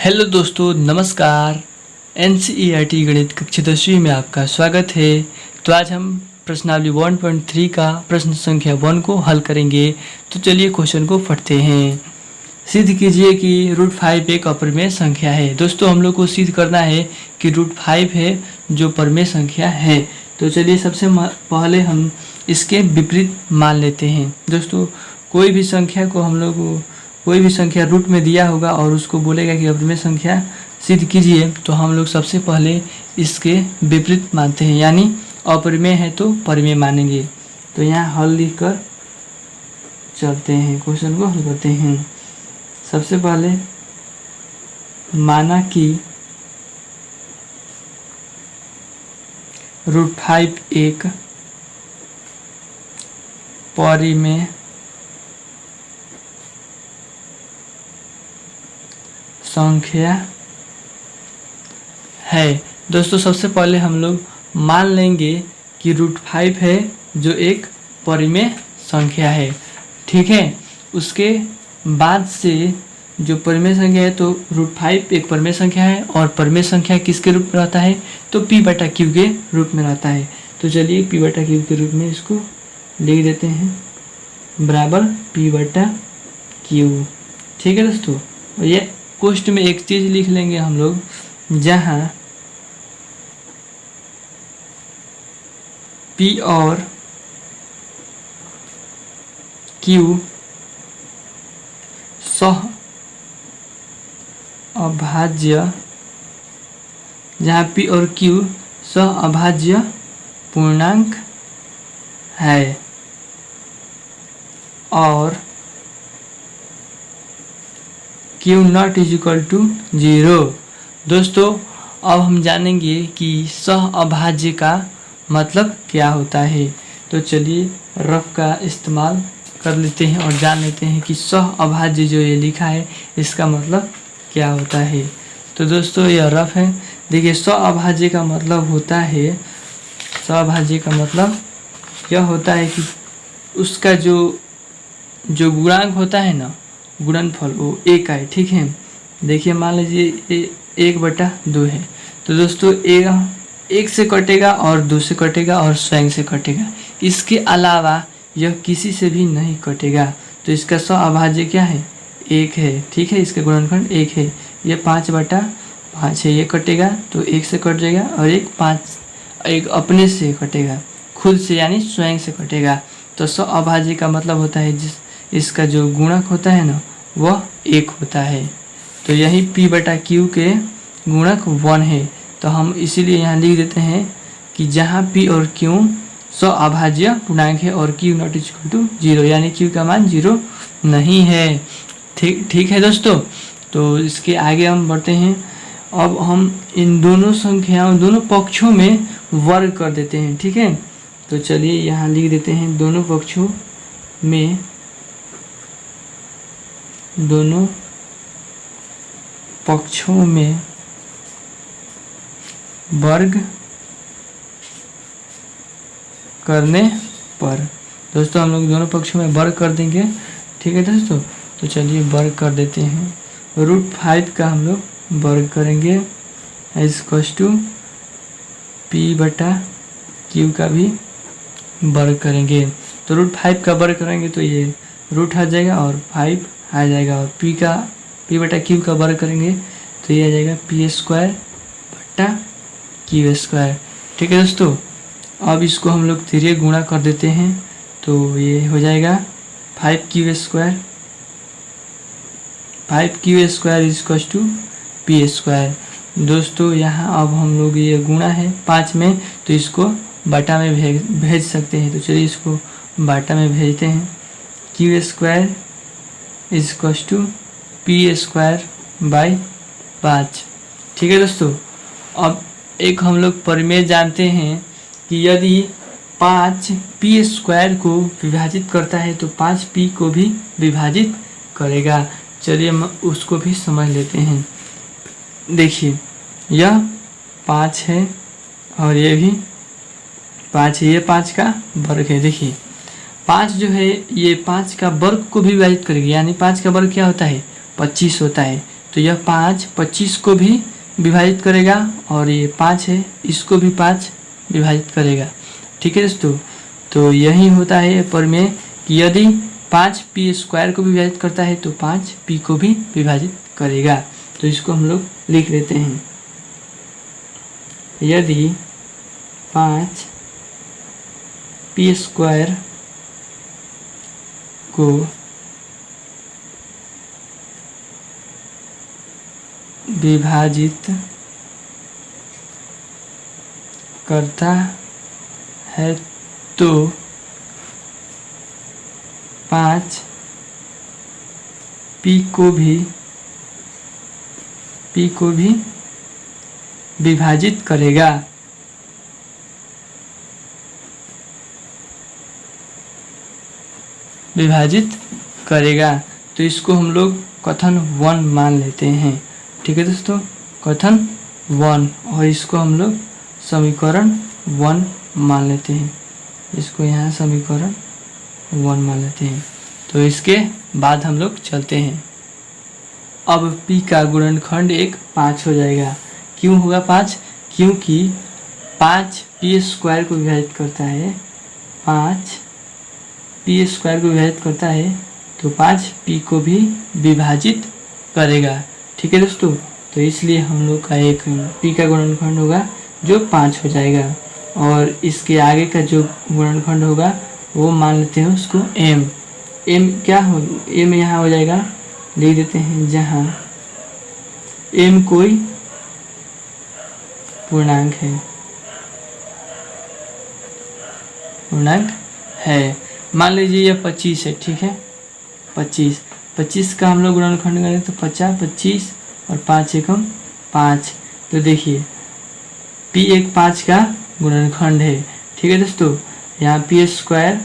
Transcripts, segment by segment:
Hello दोस्तों, नमस्कार। NCERT गणित कक्षा 10वीं में आपका स्वागत है। तो आज हम प्रश्नावली 1.3 का प्रश्न संख्या 1 को हल करेंगे। तो चलिए क्वेश्चन को पढ़ते हैं। सिद्ध कीजिए कि √5 एक अपरिमेय संख्या है। दोस्तों, हम लोग को सिद्ध करना है कि √5 है जो परिमेय संख्या है। तो चलिए सबसे पहले हम इसके विपरीत मान लेते हैं। दोस्तों, कोई भी संख्या को हम लोग कोई भी संख्या रूट में दिया होगा और उसको बोलेगा कि अपरिमेय संख्या सिद्ध कीजिए, तो हम लोग सबसे पहले इसके विपरीत मानते हैं, यानी अपरिमेय है तो परिमेय मानेंगे। तो यहाँ हल लिख कर चलते हैं, क्वेश्चन को हल करते हैं। सबसे पहले माना कि √5 एक परिमेय संख्या है। दोस्तों, सबसे पहले हम लोग मान लेंगे कि √5 है जो एक परिमेय संख्या है। ठीक है, उसके बाद से जो परिमेय संख्या है, तो √5 एक परिमेय संख्या है और परिमेय संख्या किसके रूप में रहता है, तो p/q के रूप में रहता है। तो चलिए p/q के रूप में इसको लिख देते हैं, बराबर p/q। ठीक है दोस्तों, और ये कोष्ठ में एक चीज लिख लेंगे हम लोग, जहां p और q सह अभाज्य, जहां p और q सह अभाज्य पूर्णांक है और Q≠0। दोस्तों, अब हम जानेंगे कि सह अभाज्य का मतलब क्या होता है। तो चलिए रफ का इस्तेमाल कर लेते हैं और जान लेते हैं कि सह अभाज्य जो ये लिखा है इसका मतलब क्या होता है। तो दोस्तों, यह रफ है। देखिए, सह अभाज्य का मतलब होता है, सह अभाज्य का मतलब यह होता है कि उसका जो गुणांक होता है ना, गुणनफल, वो एक है। ठीक है, देखिए मान लीजिए 1/2 है, तो दोस्तों एक से कटेगा और 2 से कटेगा और स्वयं से कटेगा। इसके अलावा यह किसी से भी नहीं कटेगा। तो इसका सह अभाज्य क्या है, 1 है। ठीक है, इसका गुणनफल 1 है। यह 5/5 है, ये कटेगा तो 1 से कट जाएगा और एक अपने से कटेगा, खुद से यानी स्वयं से कटेगा। तो सह अभाज्य का मतलब होता है इसका जो गुणक होता है ना, वह 1 होता है। तो यही p/q के गुणक 1 है। तो हम इसीलिए यहाँ लिख देते हैं कि जहाँ p और q सह अभाज्य पूर्णांक है और Q≠0, यानी q का मान 0 नहीं है। ठीक है दोस्तों, तो इसके आगे हम बढ़ते हैं। अब हम इन दोनों संख्याओं, दोनों पक्षों में वर्ग कर देते हैं। ठीक है, तो चलिए यहाँ लिख देते हैं, दोनों पक्षों में वर्ग करने पर। दोस्तों, हम लोग दोनों पक्षों में वर्ग कर देंगे। ठीक है दोस्तों, तो चलिए वर्ग कर देते हैं। √5 का हम लोग वर्ग करेंगे, p/q का भी वर्ग करेंगे। तो √5 का वर्ग करेंगे तो ये रूट आ जाएगा और 5 आ जाएगा, और p/q का वर्ग करेंगे तो ये आ जाएगा p²/q²। ठीक है दोस्तों, अब इसको हम लोग धीरे गुणा कर देते हैं, तो ये हो जाएगा 5q² p²। दोस्तों, यहाँ अब हम लोग ये गुणा है 5 में, तो इसको बाटा में भेज सकते हैं। तो चलिए इसको बाटा में भेजते हैं। q² p²/5। ठीक है दोस्तों, अब एक हम लोग परिमेय जानते हैं कि यदि 5 p² को विभाजित करता है तो 5 p को भी विभाजित करेगा। चलिए हम उसको भी समझ लेते हैं। देखिए, यह 5 है और ये भी 5 है, ये 5 का वर्ग है। देखिए 5 जो है ये 5 का वर्ग को भी विभाजित करेगी, यानी 5 का वर्ग क्या होता है 25 होता है। तो यह 5 25 को भी विभाजित करेगा और ये 5 है इसको भी 5 विभाजित करेगा। ठीक है दोस्तों, तो यही होता है प्रमेय कि यदि 5 पी स्क्वायर को भी विभाजित करता है तो 5 पी को भी विभाजित करेगा। तो इसको हम लोग लिख लेते हैं, यदि 5 पी स्क्वायर को विभाजित करता है तो 5 पी को भी विभाजित करेगा। तो इसको हम लोग कथन 1 मान लेते हैं। ठीक है दोस्तों, कथन 1, और इसको हम लोग समीकरण 1 मान लेते हैं। इसको यहाँ समीकरण 1 मान लेते हैं। तो इसके बाद हम लोग चलते हैं। अब p का गुणनखंड 5 हो जाएगा। क्यों होगा 5? क्योंकि 5 पी स्क्वायर को विभाजित करता है, 5 पी स्क्वायर को विभाजित करता है तो 5 पी को भी विभाजित करेगा। ठीक है दोस्तों, तो इसलिए हम लोग का एक p का गुणनखंड होगा जो 5 हो जाएगा, और इसके आगे का जो गुणनखंड होगा वो मान लेते हैं उसको m क्या हो, m यहाँ हो जाएगा, लिख देते हैं, जहाँ m कोई पूर्णांक है। मान लीजिए यह 25 है। ठीक है, 25 का हम लोग गुणनखंड करें तो 50 25 और 5 एकम 5। तो देखिए p एक 5 का गुणनखंड है। ठीक है दोस्तों, यहाँ पी स्क्वायर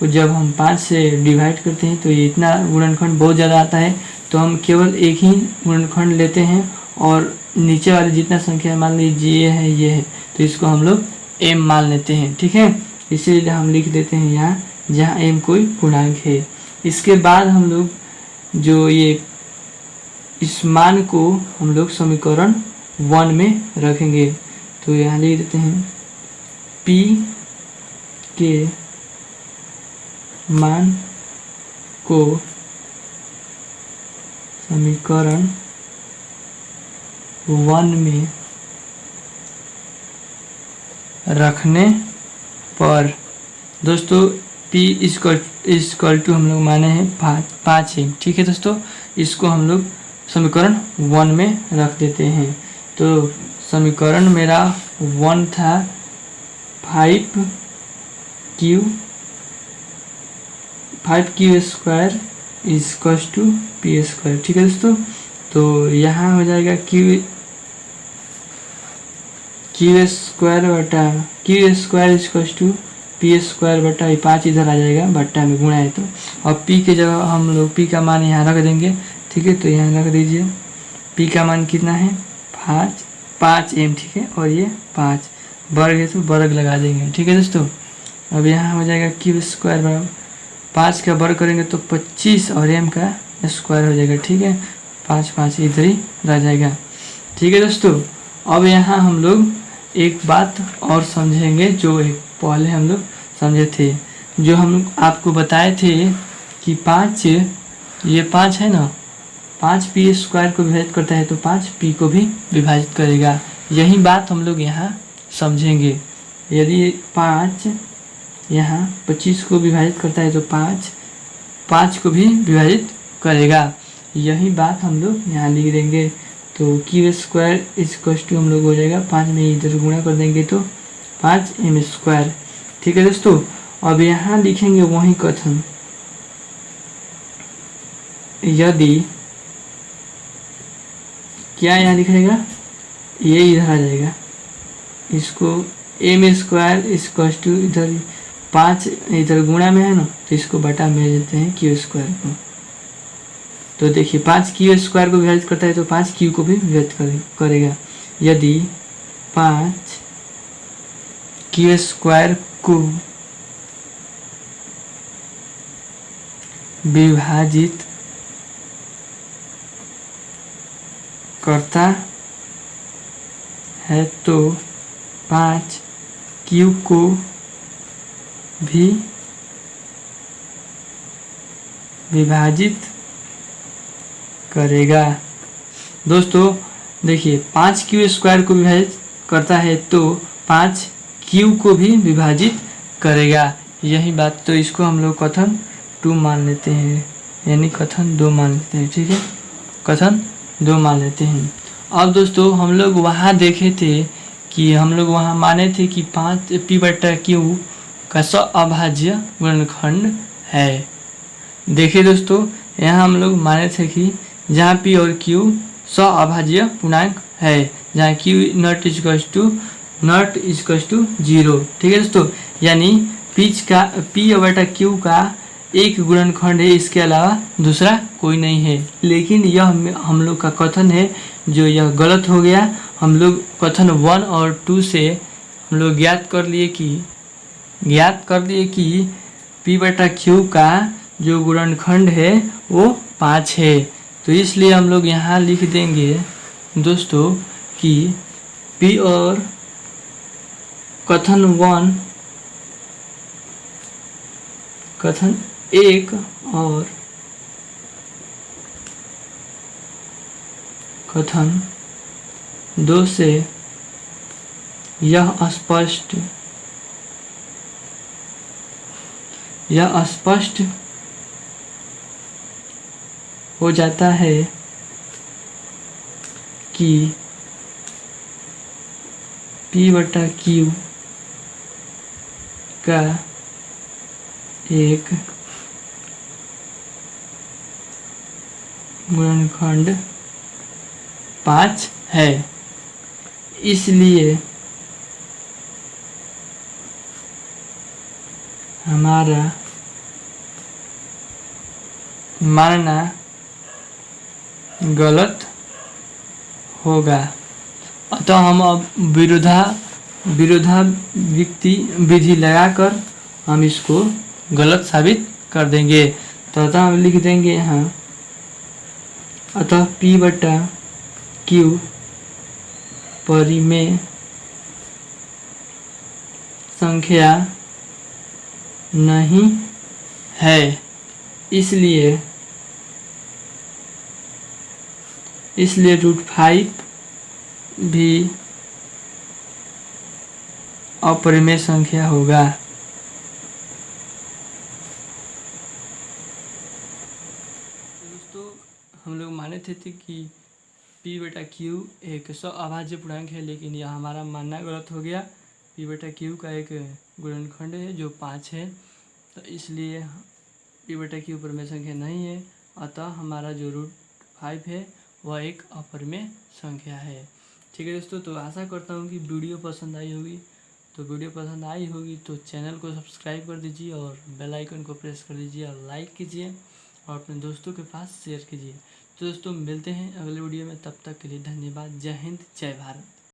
को जब हम 5 से डिवाइड करते हैं तो ये इतना गुणनखंड बहुत ज़्यादा आता है, तो हम केवल एक ही गुणनखंड लेते हैं और नीचे वाली जितना संख्या मान लीजिए ये है तो इसको हम लोग m मान लेते हैं। ठीक है, इसीलिए हम लिख देते हैं यहाँ, जहाँ m कोई पूर्णांक है। इसके बाद हम लोग जो ये इस मान को हम लोग समीकरण 1 में रखेंगे। तो यहाँ लिख देते हैं p के मान को समीकरण 1 में रखने पर दोस्तों p इक्वल टू हम लोग माने हैं 5 है। ठीक है दोस्तों, इसको हम लोग समीकरण 1 में रख देते हैं। तो समीकरण मेरा 1 था 5q square equal to P square. ठीक है दोस्तों, तो यहाँ हो जाएगा क्यू स्क्वायर बटा Q square equal to P square बटा 5 इधर आ जाएगा, बट्टा में गुणा है तो, और p के जगह हम लोग p का मान यहाँ रख देंगे। ठीक है, तो यहाँ रख दीजिए p का मान कितना है 5m। ठीक है, और ये 5 वर्ग है तो वर्ग लगा देंगे। ठीक है दोस्तों, अब यहाँ हो जाएगा क्यू स्क्वायर बराबर 5 का वर्ग करेंगे तो 25 और m का स्क्वायर हो जाएगा। ठीक है, 5 इधर ही रह जाएगा। ठीक है दोस्तों, अब यहाँ हम लोग एक बात और समझेंगे जो एक पहले हम लोग समझे थे, जो हम आपको बताए थे कि 5 ये 5 है ना, 5 पी स्क्वायर को विभाजित करता है तो 5 पी को भी विभाजित करेगा। यही बात हम लोग यहाँ समझेंगे। यदि 5 यहाँ 25 को विभाजित करता है तो 5 को भी विभाजित करेगा। यही बात हम लोग यहाँ लिख देंगे। तो क्यू स्क्वायर इक्वल टू हम लोग हो जाएगा 5 में इधर गुणा कर देंगे तो 5m स्क्वायर। ठीक है दोस्तों, अब यहाँ लिखेंगे वही कथन, यदि क्या यहाँ लिखेगा, ये इधर आ जाएगा, इसको m स्क्वायर इक्वल टू इधर 5 इधर गुणा में है ना तो इसको बटा में देते हैं क्यू स्क्वायर को। तो देखिए 5 क्यू स्क्वायर को विभाजित करता है तो 5 क्यू को भी विभाजित करेगा। यदि 5 क्यू स्क्वायर को विभाजित करता है तो 5 Q को भी विभाजित करेगा। दोस्तों देखिए 5Q² को विभाजित करता है तो 5Q को भी विभाजित करेगा। यही बात, तो इसको हम लोग कथन 2 मान लेते हैं, यानी कथन 2 मान लेते हैं। ठीक है, कथन 2 मान लेते हैं। अब दोस्तों हम लोग वहाँ देखे थे कि हम लोग वहाँ माने थे कि 5P/Q का अभाज्य गुणनखंड है। देखिए दोस्तों, यहाँ हम लोग माने थे कि जहाँ P और Q अभाज्य पूर्णांक है, जहाँ Q नॉट इक्वल्स टू 0। ठीक है दोस्तों, यानी P/Q का एक गुणनखंड है, इसके अलावा दूसरा कोई नहीं है। लेकिन यह हम लोग का कथन है जो यह गलत हो गया। हम लोग कथन 1 और 2 से हम लोग ज्ञात कर लिए कि P/Q का जो गुणनखंड है वो 5 है। तो इसलिए हम लोग यहाँ लिख देंगे दोस्तों कि P और कथन 1 और कथन 2 से यह स्पष्ट हो जाता है कि P/Q का एक गुणनखंड 5 है। इसलिए हमारा मानना गलत होगा। अतः हम अब विरोधाव्युक्ति विधि लगाकर हम इसको गलत साबित कर देंगे। तो अतः हम लिख देंगे यहाँ, अतः P/Q परिमेय संख्या नहीं है, इसलिए √5 भी अपरिमेय संख्या होगा। दोस्तों हम लोग माने थे कि P/Q एक अभाज्य पूर्णांक है, लेकिन यह हमारा मानना गलत हो गया। P/Q का एक गुणनखंड है जो 5 है, तो इसलिए P/Q परिमेय संख्या नहीं है। अतः हमारा जो √5 है वह एक अपरिमेय संख्या है। ठीक है दोस्तों, तो आशा करता हूँ कि वीडियो पसंद आई होगी। तो चैनल को सब्सक्राइब कर दीजिए और बेल आइकन को प्रेस कर दीजिए और लाइक कीजिए और अपने दोस्तों के पास शेयर कीजिए। तो दोस्तों मिलते हैं अगले वीडियो में, तब तक के लिए धन्यवाद। जय हिंद, जय भारत।